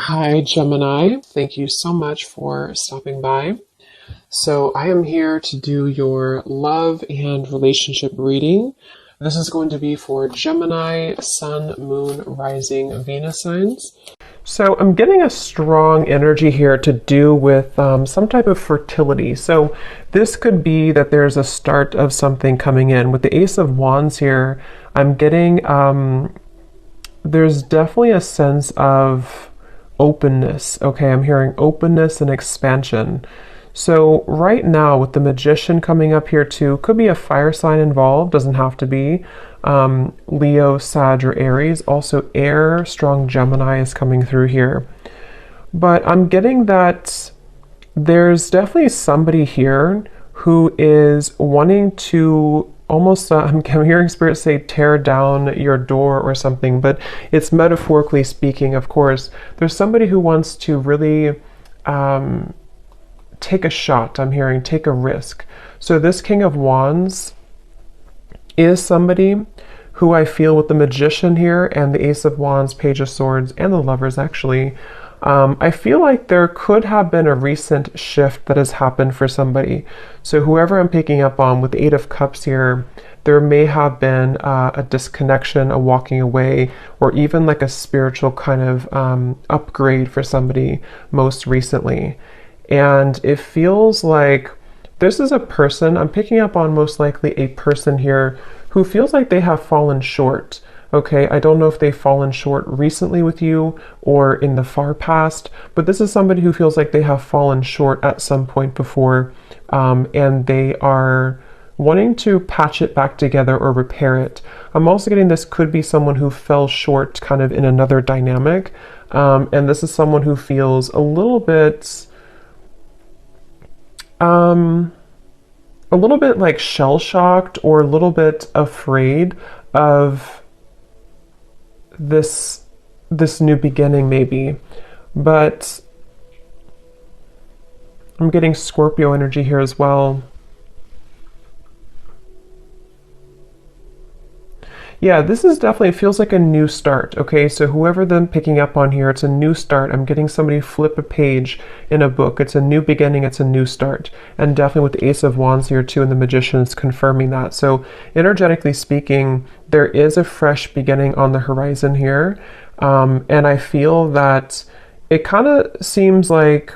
Hi, Gemini. Thank you so much for stopping by. So, I am here to do your love and relationship reading. This is going to be for Gemini, Sun, Moon, Rising, Venus signs. So, I'm getting a strong energy here to do with some type of fertility. So, this could be that there's a start of something coming in. With the Ace of Wands here, I'm getting, there's definitely a sense of openness. Okay, I'm hearing openness and expansion. So right now with the Magician coming up here too, could be a fire sign involved, doesn't have to be. Leo, Sag, or Aries. Also air, strong Gemini is coming through here. But I'm getting that there's definitely somebody here who is wanting to almost, I'm hearing Spirit say tear down your door or something, but it's metaphorically speaking, of course. There's somebody who wants to really take a shot, I'm hearing, take a risk. So this King of Wands is somebody who I feel with the Magician here and the Ace of Wands, Page of Swords, and the Lovers actually, I feel like there could have been a recent shift that has happened for somebody. So whoever I'm picking up on with the Eight of Cups here, there may have been a disconnection, a walking away, or even like a spiritual kind of upgrade for somebody most recently. And it feels like this is a person, I'm picking up on most likely a person here who feels like they have fallen short. Okay, I don't know if they've fallen short recently with you or in the far past, but this is somebody who feels like they have fallen short at some point before, and they are wanting to patch it back together or repair it. I'm also getting this could be someone who fell short kind of in another dynamic, and this is someone who feels a little bit like shell-shocked or a little bit afraid of this new beginning maybe. But I'm getting Scorpio energy here as well. Yeah, this is definitely, it feels like a new start. Okay, so whoever I'm picking up on here, it's a new start. I'm getting somebody flip a page in a book. It's a new beginning, it's a new start. And definitely with the Ace of Wands here too, and the Magician is confirming that. So energetically speaking, there is a fresh beginning on the horizon here. And I feel that it kind of seems like,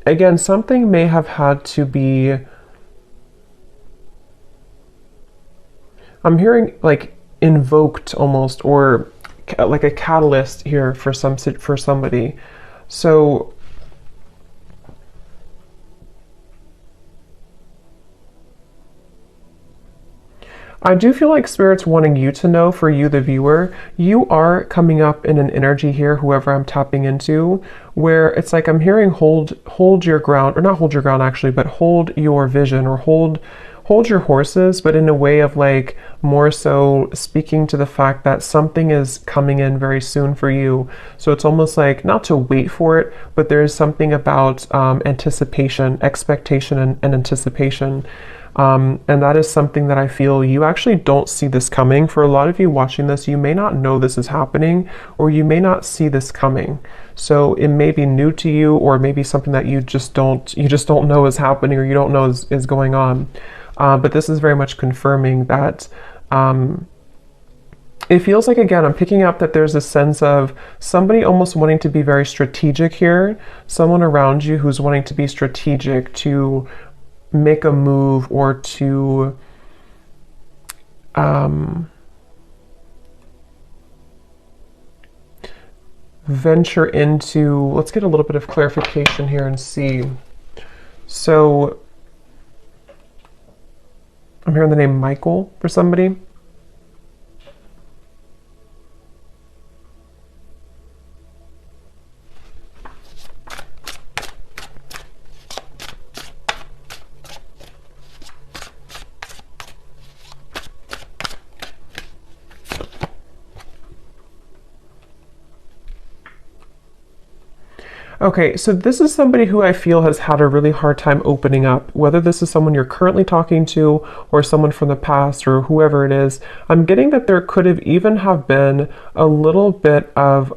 again, something may have had to be, I'm hearing like invoked almost, or like a catalyst here for somebody. So I do feel like Spirit's wanting you to know, for you the viewer, you are coming up in an energy here, whoever I'm tapping into, where it's like I'm hearing hold your ground, or not hold your ground actually, but hold your vision, or hold your horses, but in a way of like more so speaking to the fact that something is coming in very soon for you. So it's almost like not to wait for it, but there is something about anticipation, expectation, and anticipation. And that is something that I feel you actually don't see this coming. For a lot of you watching this, you may not know this is happening, or you may not see this coming. So it may be new to you, or maybe something that you just don't know is happening, or you don't know is going on. But this is very much confirming that it feels like, again, I'm picking up that there's a sense of somebody almost wanting to be very strategic here, someone around you who's wanting to be strategic, to make a move, or to venture into, let's get a little bit of clarification here and see. So I'm hearing the name Michael for somebody. Okay, so this is somebody who I feel has had a really hard time opening up, whether this is someone you're currently talking to or someone from the past or whoever it is. I'm getting that there could have even have been a little bit of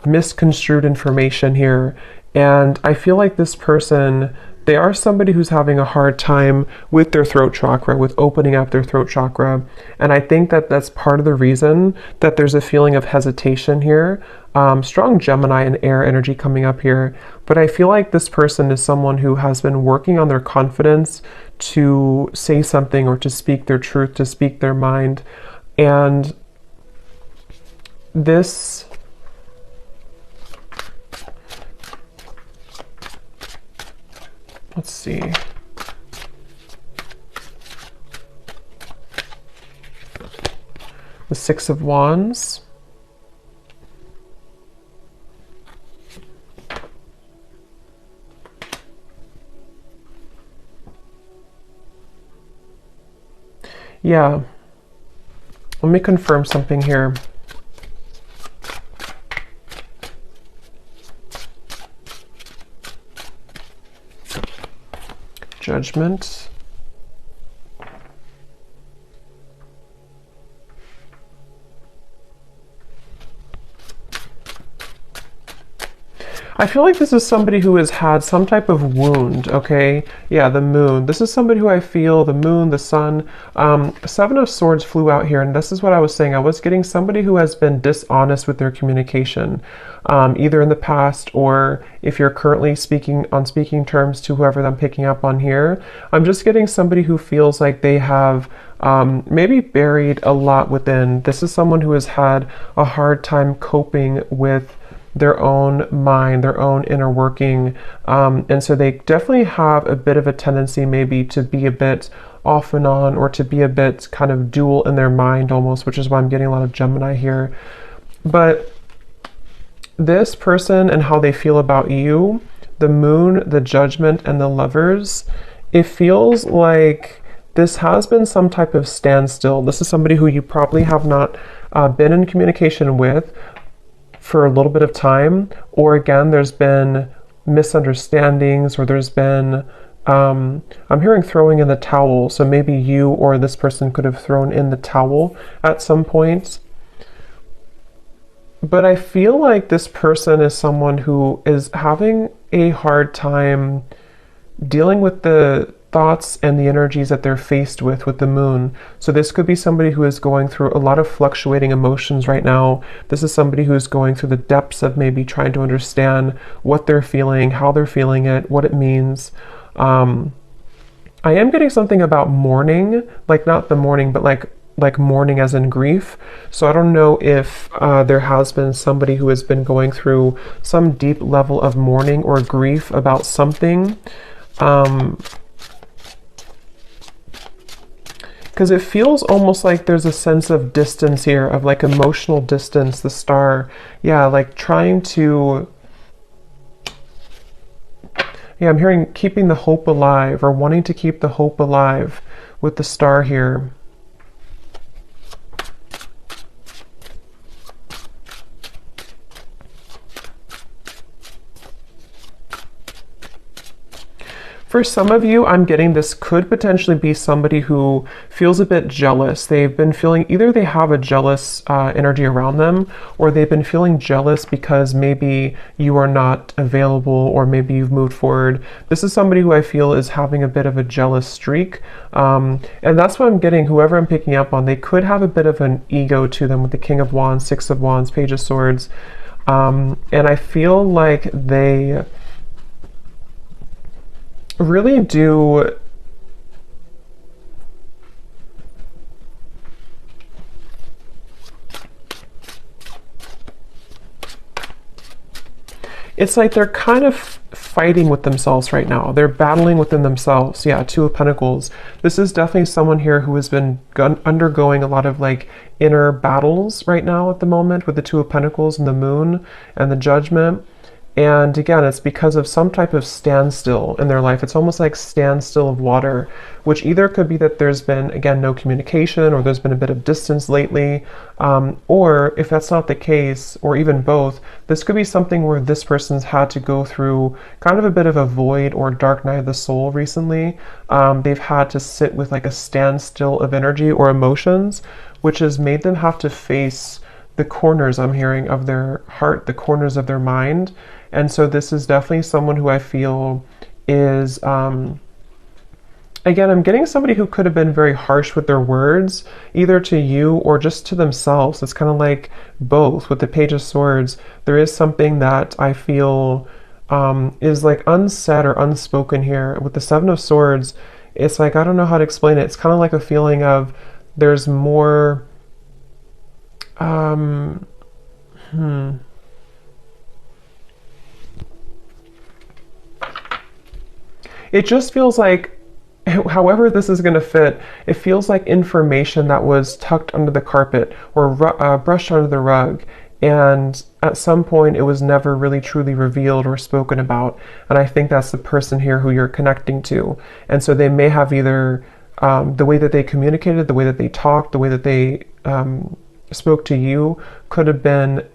misconstrued information here. And I feel like this person, they are somebody who's having a hard time with their throat chakra, with opening up their throat chakra. And I think that that's part of the reason that there's a feeling of hesitation here. Strong Gemini and air energy coming up here. But I feel like this person is someone who has been working on their confidence to say something or to speak their truth, to speak their mind. And this... Let's see. The Six of Wands. Yeah. Let me confirm something here. Judgment. I feel like this is somebody who has had some type of wound, okay? Yeah, the moon. This is somebody who I feel, the moon, the sun. Seven of Swords flew out here, and this is what I was saying. I was getting somebody who has been dishonest with their communication, either in the past or if you're currently speaking on speaking terms to whoever I'm picking up on here. I'm just getting somebody who feels like they have maybe buried a lot within. This is someone who has had a hard time coping with their own mind, their own inner working. And so they definitely have a bit of a tendency maybe to be a bit off and on, or to be a bit kind of dual in their mind almost, which is why I'm getting a lot of Gemini here. But this person and how they feel about you, the moon, the judgment, and the lovers, it feels like this has been some type of standstill. This is somebody who you probably have not been in communication with for a little bit of time, or again, there's been misunderstandings, or there's been, I'm hearing throwing in the towel. So maybe you or this person could have thrown in the towel at some point. But I feel like this person is someone who is having a hard time dealing with the thoughts and the energies that they're faced with the moon. So this could be somebody who is going through a lot of fluctuating emotions right now. This is somebody who is going through the depths of maybe trying to understand what they're feeling, how they're feeling it, what it means. I am getting something about mourning, like not the mourning, but like mourning as in grief. So I don't know if there has been somebody who has been going through some deep level of mourning or grief about something. Because it feels almost like there's a sense of distance here, of like emotional distance, the star. Yeah, like trying to... Yeah, I'm hearing keeping the hope alive, or wanting to keep the hope alive with the star here. For some of you, I'm getting this could potentially be somebody who feels a bit jealous. They've been feeling, either they have a jealous energy around them, or they've been feeling jealous because maybe you are not available, or maybe you've moved forward. This is somebody who I feel is having a bit of a jealous streak. And that's what I'm getting, whoever I'm picking up on, they could have a bit of an ego to them with the King of Wands, Six of Wands, Page of Swords. And I feel like they really do it's like they're kind of fighting with themselves right now. They're battling within themselves. Yeah, Two of Pentacles. This is definitely someone here who has been undergoing a lot of like inner battles right now at the moment with the Two of Pentacles and the moon and the judgment. And again, it's because of some type of standstill in their life. It's almost like standstill of water, which either could be that there's been, again, no communication, or there's been a bit of distance lately. Or if that's not the case, or even both, this could be something where this person's had to go through kind of a bit of a void or dark night of the soul recently. They've had to sit with like a standstill of energy or emotions, which has made them have to face the corners I'm hearing of their heart, the corners of their mind. And so this is definitely someone who I feel is, again, I'm getting somebody who could have been very harsh with their words, either to you or just to themselves. It's kind of like both. With the Page of Swords, there is something that I feel is like unsaid or unspoken here. With the Seven of Swords, it's like, I don't know how to explain it. It's kind of like a feeling of there's more, it just feels like, however this is going to fit, it feels like information that was tucked under the carpet or brushed under the rug, and at some point it was never really truly revealed or spoken about. And I think that's the person here who you're connecting to. And so they may have either the way that they communicated, the way that they talked, the way that they spoke to you could have been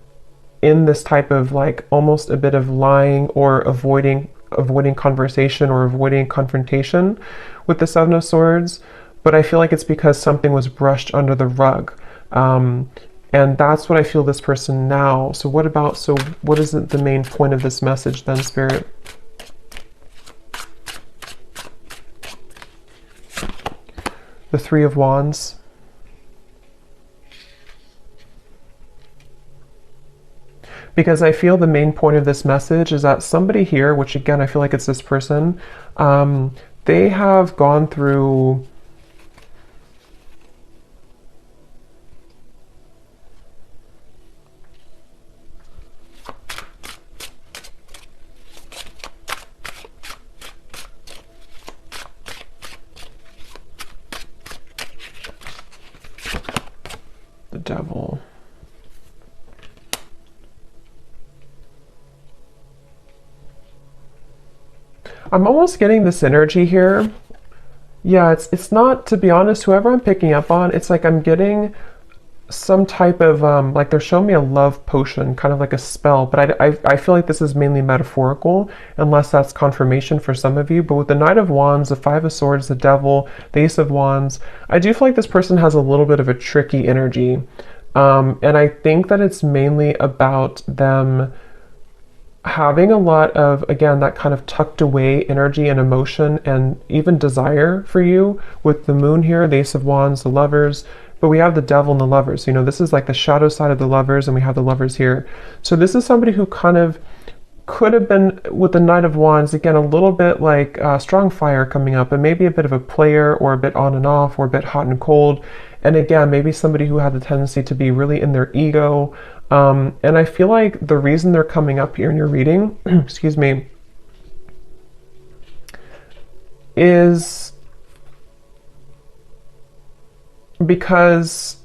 in this type of like almost a bit of lying or avoiding conversation or avoiding confrontation with the Seven of Swords. But I feel like it's because something was brushed under the rug. And that's what I feel this person now. So what is the main point of this message then, Spirit? The Three of Wands. Because I feel the main point of this message is that somebody here, which again, I feel like it's this person, they have gone through the Devil. I'm almost getting this energy here. Yeah, it's not, to be honest, whoever I'm picking up on, it's like I'm getting some type of, like they're showing me a love potion, kind of like a spell, but I feel like this is mainly metaphorical, unless that's confirmation for some of you. But with the Knight of Wands, the Five of Swords, the Devil, the Ace of Wands, I do feel like this person has a little bit of a tricky energy. And I think that it's mainly about them having a lot of, again, that kind of tucked away energy and emotion and even desire for you with the Moon here, the Ace of Wands, the Lovers, but we have the Devil and the Lovers. You know, this is like the shadow side of the Lovers, and we have the Lovers here. So this is somebody who kind of could have been, with the Knight of Wands, again, a little bit like strong fire coming up, and maybe a bit of a player, or a bit on and off, or a bit hot and cold. And again, maybe somebody who had the tendency to be really in their ego. And I feel like the reason they're coming up here in your reading, excuse me, is because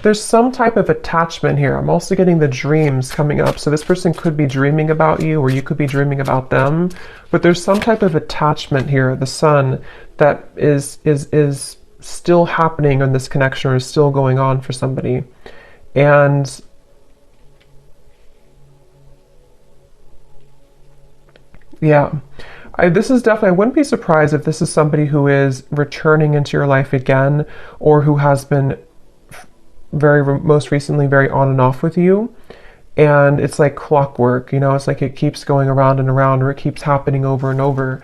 there's some type of attachment here. I'm also getting the dreams coming up. So this person could be dreaming about you, or you could be dreaming about them. But there's some type of attachment here, the Sun, that is still happening in this connection, or is still going on for somebody. And yeah, this is definitely, I wouldn't be surprised if this is somebody who is returning into your life again, or who has been most recently very on and off with you. And it's like clockwork, you know, it's like it keeps going around and around, or it keeps happening over and over.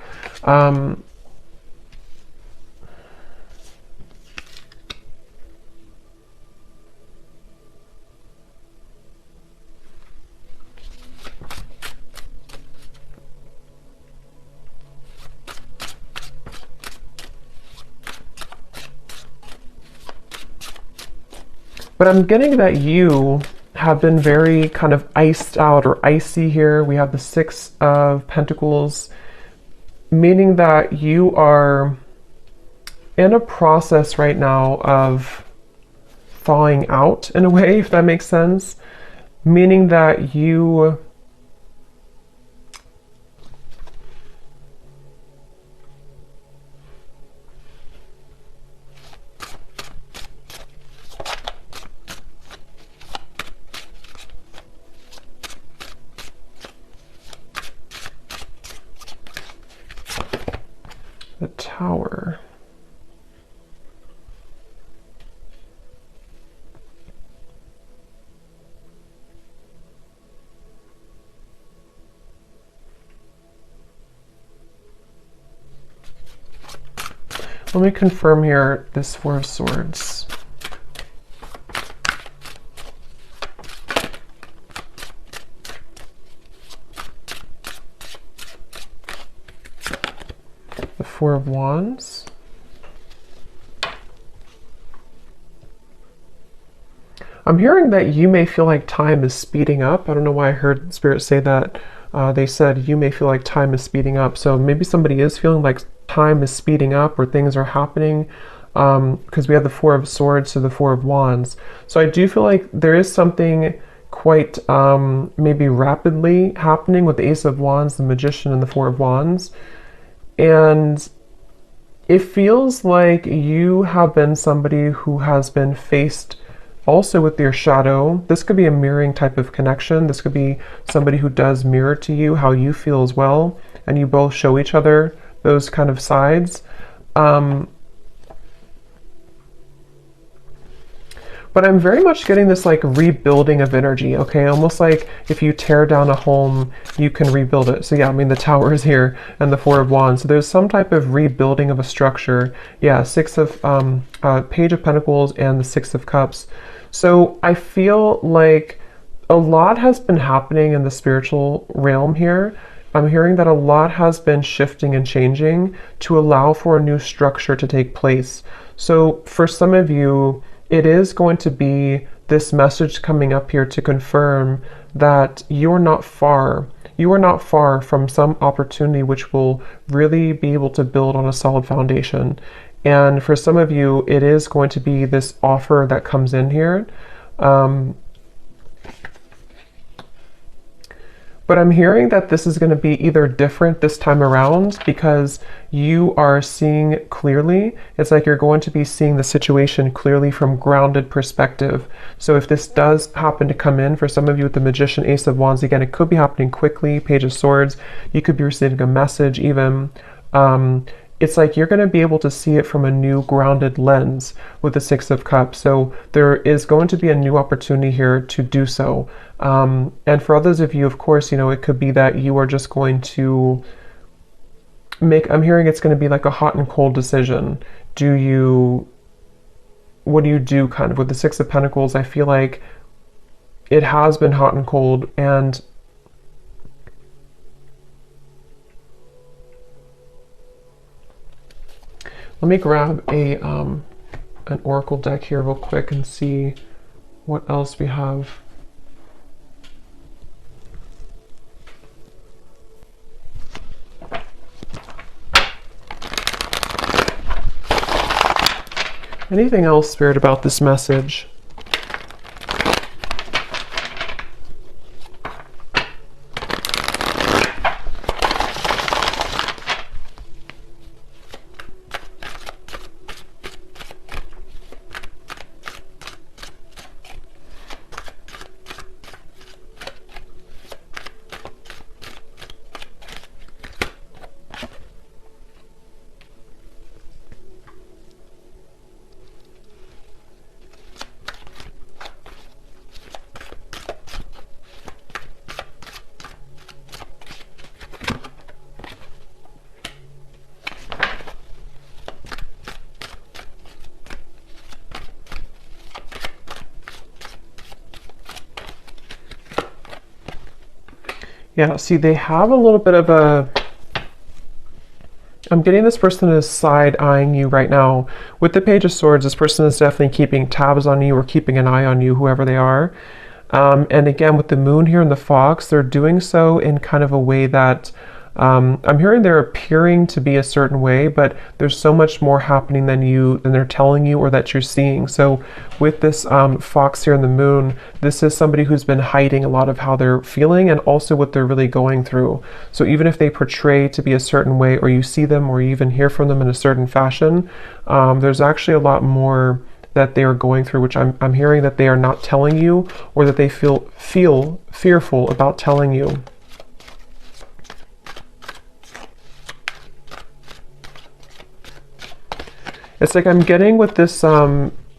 But I'm getting that you have been very kind of iced out or icy here. We have the Six of Pentacles, meaning that you are in a process right now of thawing out, in a way, if that makes sense. Meaning that you Let me confirm here this Four of Swords. The Four of Wands. I'm hearing that you may feel like time is speeding up. I don't know why I heard Spirit say that. They said you may feel like time is speeding up. So maybe somebody is feeling like time is speeding up or things are happening, because we have the Four of Swords to the Four of Wands. So I do feel like there is something quite maybe rapidly happening with the Ace of Wands, the Magician, and the Four of Wands. And it feels like you have been somebody who has been faced also with your shadow. This could be a mirroring type of connection. This could be somebody who does mirror to you how you feel as well, and you both show each other those kind of sides. But I'm very much getting this like rebuilding of energy, okay? Almost like if you tear down a home, you can rebuild it. So yeah, I mean, the Tower is here and the Four of Wands. So there's some type of rebuilding of a structure. Yeah, Page of Pentacles and the Six of Cups. So I feel like a lot has been happening in the spiritual realm here. I'm hearing that a lot has been shifting and changing to allow for a new structure to take place. So for some of you, it is going to be this message coming up here to confirm that you're not far. You are not far from some opportunity which will really be able to build on a solid foundation. And for some of you, it is going to be this offer that comes in here. But I'm hearing that this is going to be either different this time around because you are seeing clearly. It's like you're going to be seeing the situation clearly from grounded perspective. So if this does happen to come in for some of you with the Magician, Ace of Wands, again, it could be happening quickly, Page of Swords. You could be receiving a message even. It's like you're going to be able to see it from a new grounded lens with the Six of Cups. So there is going to be a new opportunity here to do so. And for others of you, of course, you know, it could be that you are just going to I'm hearing it's going to be like a hot and cold decision. What do you do kind of with the Six of Pentacles? I feel like it has been hot and cold, and let me grab an oracle deck here real quick and see what else we have. Anything else, Spirit, about this message? Yeah, see, they have a little bit of I'm getting this person is side-eyeing you right now. With the Page of Swords, this person is definitely keeping tabs on you or keeping an eye on you, whoever they are. And again, with the Moon here and the Fox, they're doing so in kind of a way that I'm hearing they're appearing to be a certain way, but there's so much more happening than they're telling you or that you're seeing. So with this Fox here and the Moon, this is somebody who's been hiding a lot of how they're feeling and also what they're really going through. So even if they portray to be a certain way, or you see them or you even hear from them in a certain fashion, there's actually a lot more that they are going through, which I'm hearing that they are not telling you, or that they feel fearful about telling you. It's like I'm getting with this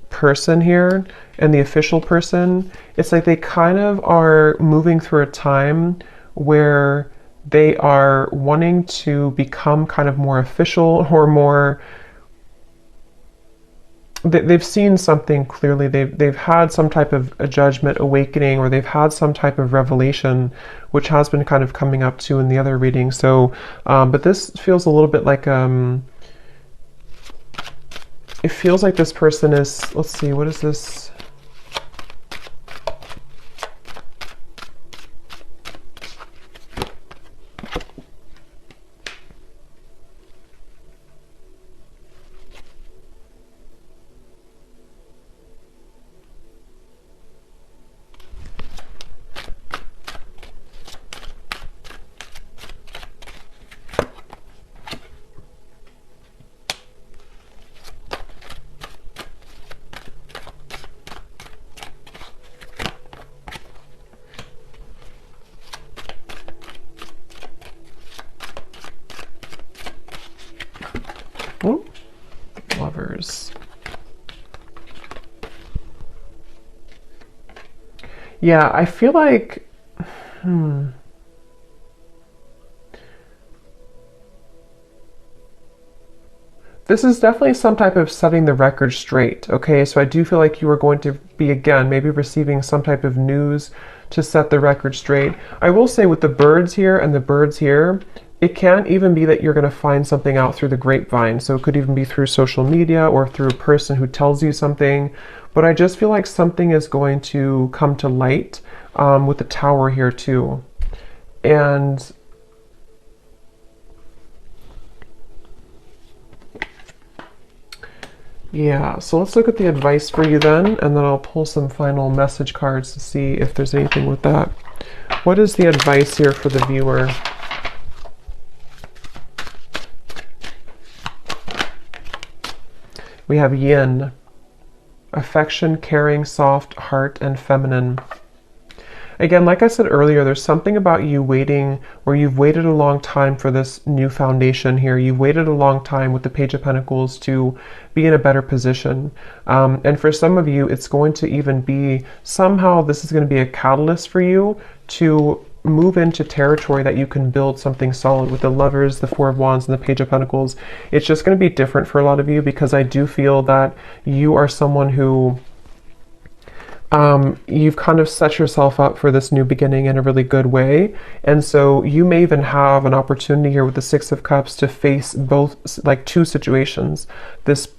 person here and the official person, it's like they kind of are moving through a time where they are wanting to become kind of more official or more they've seen something clearly. They've had some type of a judgment awakening, or they've had some type of revelation, which has been kind of coming up too in the other reading. So, but this feels a little bit like it feels like this person is. Let's see, what is this? Ooh, Lovers. Yeah, I feel like, this is definitely some type of setting the record straight, okay? So I do feel like you are going to be, again, maybe receiving some type of news to set the record straight. I will say with the birds here and the birds here, it can even be that you're going to find something out through the grapevine. So it could even be through social media or through a person who tells you something. But I just feel like something is going to come to light with the tower here too. And yeah, so let's look at the advice for you then, and then I'll pull some final message cards to see if there's anything with that. What is the advice here for the viewer? We have yin, affection, caring, soft, heart, and feminine. Again, like I said earlier, there's something about you waiting, or you've waited a long time for this new foundation here. You've waited a long time with the Page of Pentacles to be in a better position. And for some of you, it's going to even be, somehow this is going to be a catalyst for you to move into territory that you can build something solid with the Lovers, the Four of Wands, and the Page of Pentacles. It's just going to be different for a lot of you, because I do feel that you are someone who you've kind of set yourself up for this new beginning in a really good way. And so you may even have an opportunity here with the Six of Cups to face both, like two situations. This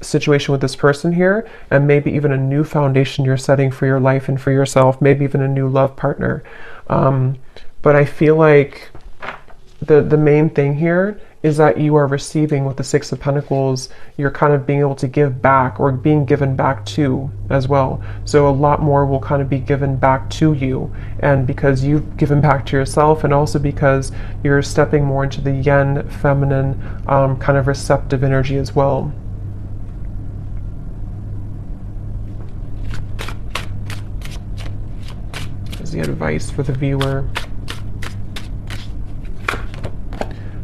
situation with this person here, and maybe even a new foundation you're setting for your life and for yourself, maybe even a new love partner. But I feel like the main thing here is that you are receiving with the Six of Pentacles. You're kind of being able to give back, or being given back to as well. So a lot more will kind of be given back to you, and because you've given back to yourself, and also because you're stepping more into the yin, feminine, kind of receptive energy as well. Here's the advice for the viewer.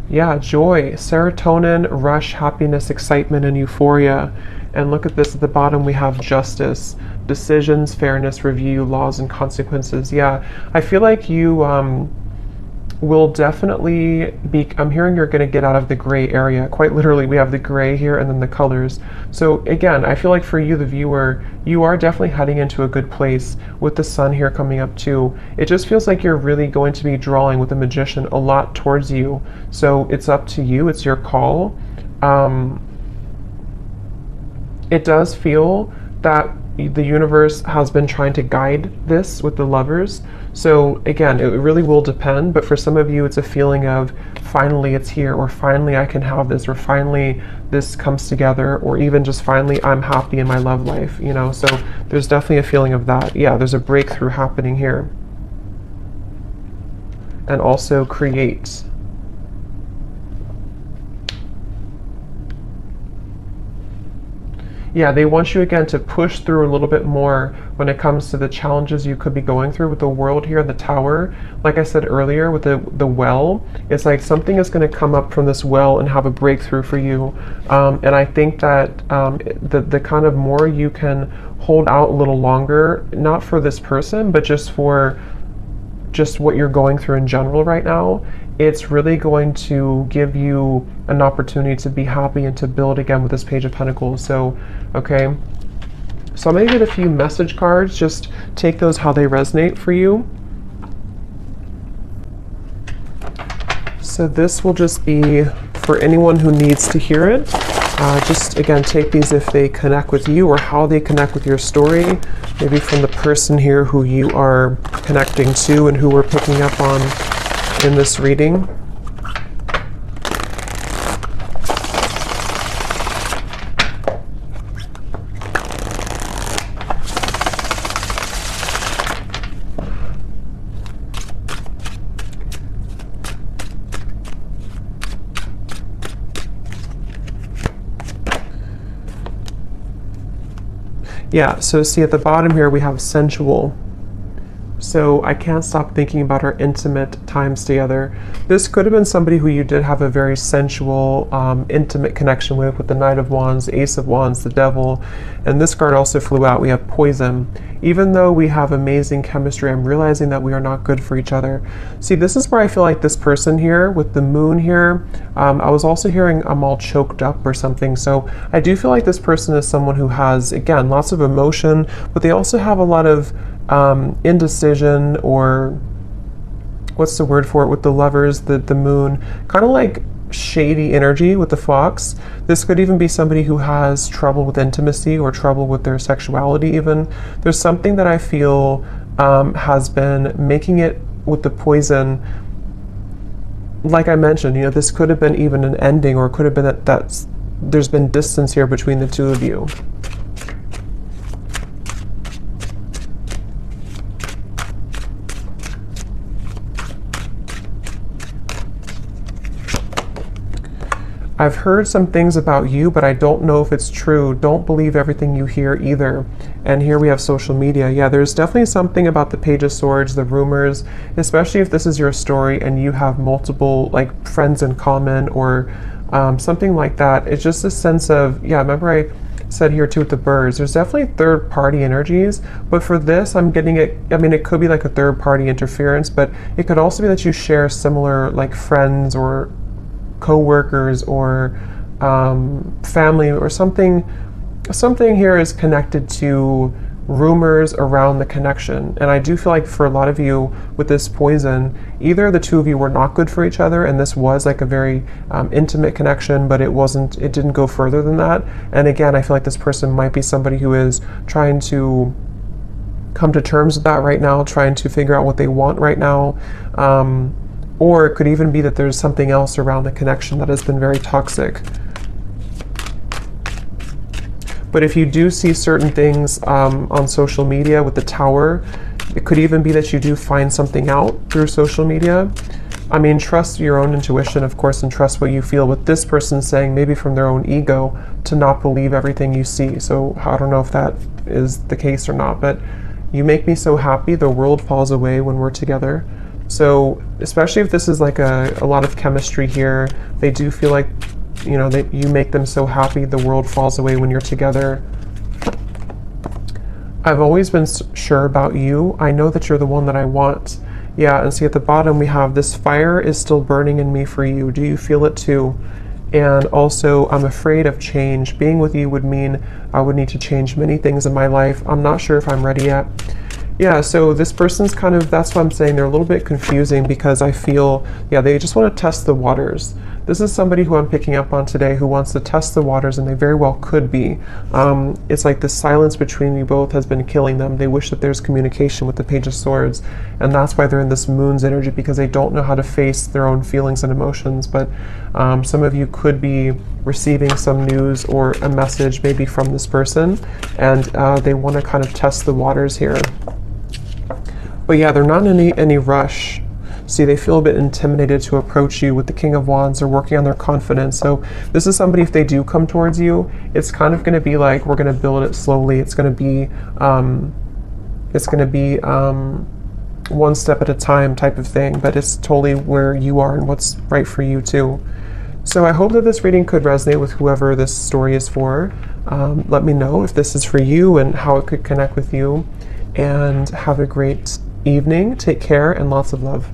Yeah, joy, serotonin, rush, happiness, excitement, and euphoria. And look at this at the bottom, we have justice, decisions, fairness, review, laws, and consequences. Yeah, I feel like you will definitely be, I'm hearing you're going to get out of the gray area. Quite literally, we have the gray here and then the colors. So again, I feel like for you, the viewer, you are definitely heading into a good place with the sun here coming up too. It just feels like you're really going to be drawing with the Magician a lot towards you. So it's up to you. It's your call. It does feel that the universe has been trying to guide this with the Lovers. So again, it really will depend, but for some of you, it's a feeling of finally it's here, or finally I can have this, or finally this comes together, or even just finally I'm happy in my love life, you know? So there's definitely a feeling of that. Yeah, there's a breakthrough happening here. And also create. Yeah, they want you again to push through a little bit more when it comes to the challenges you could be going through with the World here, the Tower. Like I said earlier with the well, it's like something is going to come up from this well and have a breakthrough for you. And I think that the kind of more you can hold out a little longer, not for this person, but just for just what you're going through in general right now, it's really going to give you an opportunity to be happy and to build again with this Page of Pentacles. So, okay. So I'm going to get a few message cards. Just take those how they resonate for you. So this will just be for anyone who needs to hear it. Just again, take these if they connect with you or how they connect with your story. Maybe from the person here who you are connecting to and who we're picking up on in this reading. Yeah, so see at the bottom here we have sensual. So I can't stop thinking about our intimate times together. This could have been somebody who you did have a very sensual, intimate connection with the Knight of Wands, the Ace of Wands, the Devil. And this card also flew out. We have poison. Even though we have amazing chemistry, I'm realizing that we are not good for each other. See, this is where I feel like this person here with the moon here, I was also hearing I'm all choked up or something. So I do feel like this person is someone who has, again, lots of emotion, but they also have a lot of indecision, or what's the word for it with the Lovers, the moon, kind of like shady energy with the Fox. This could even be somebody who has trouble with intimacy or trouble with their sexuality even. There's something that I feel has been making it with the poison. Like I mentioned, you know, this could have been even an ending, or it could have been that there's been distance here between the two of you. I've heard some things about you, but I don't know if it's true. Don't believe everything you hear either. And here we have social media. Yeah, there's definitely something about the Page of Swords, the rumors, especially if this is your story and you have multiple like friends in common or something like that. It's just a sense of, yeah, remember I said here too with the birds, there's definitely third party energies, but for this I'm getting it, I mean, it could be like a third party interference, but it could also be that you share similar like friends or co-workers or family or something here is connected to rumors around the connection. And I do feel like for a lot of you with this poison, either the two of you were not good for each other and this was like a very intimate connection, but it didn't go further than that. And again, I feel like this person might be somebody who is trying to come to terms with that right now, trying to figure out what they want right now. Or it could even be that there's something else around the connection that has been very toxic. But if you do see certain things on social media with the Tower, it could even be that you do find something out through social media. I mean, trust your own intuition, of course, and trust what you feel. With this person saying, maybe from their own ego, to not believe everything you see. So I don't know if that is the case or not, but you make me so happy, the world falls away when we're together. So especially if this is like a lot of chemistry here, they do feel like, you know, that you make them so happy, the world falls away when you're together. I've always been sure about you. I know that you're the one that I want. Yeah, and see at the bottom we have this fire is still burning in me for you. Do you feel it too? And also, I'm afraid of change. Being with you would mean I would need to change many things in my life. I'm not sure if I'm ready yet. Yeah, so this person's kind of, that's what I'm saying, they're a little bit confusing because I feel, yeah, they just want to test the waters. This is somebody who I'm picking up on today who wants to test the waters, and they very well could be. It's like the silence between you both has been killing them. They wish that there's communication with the Page of Swords, and that's why they're in this Moon's energy, because they don't know how to face their own feelings and emotions. But some of you could be receiving some news or a message maybe from this person, and they want to kind of test the waters here. But yeah, they're not in any rush. See, they feel a bit intimidated to approach you with the King of Wands. They're working on their confidence. So this is somebody, if they do come towards you, it's kind of going to be like, we're going to build it slowly. It's going to be one step at a time type of thing, but it's totally where you are and what's right for you too. So I hope that this reading could resonate with whoever this story is for. Let me know if this is for you and how it could connect with you, and have a great evening. Take care and lots of love.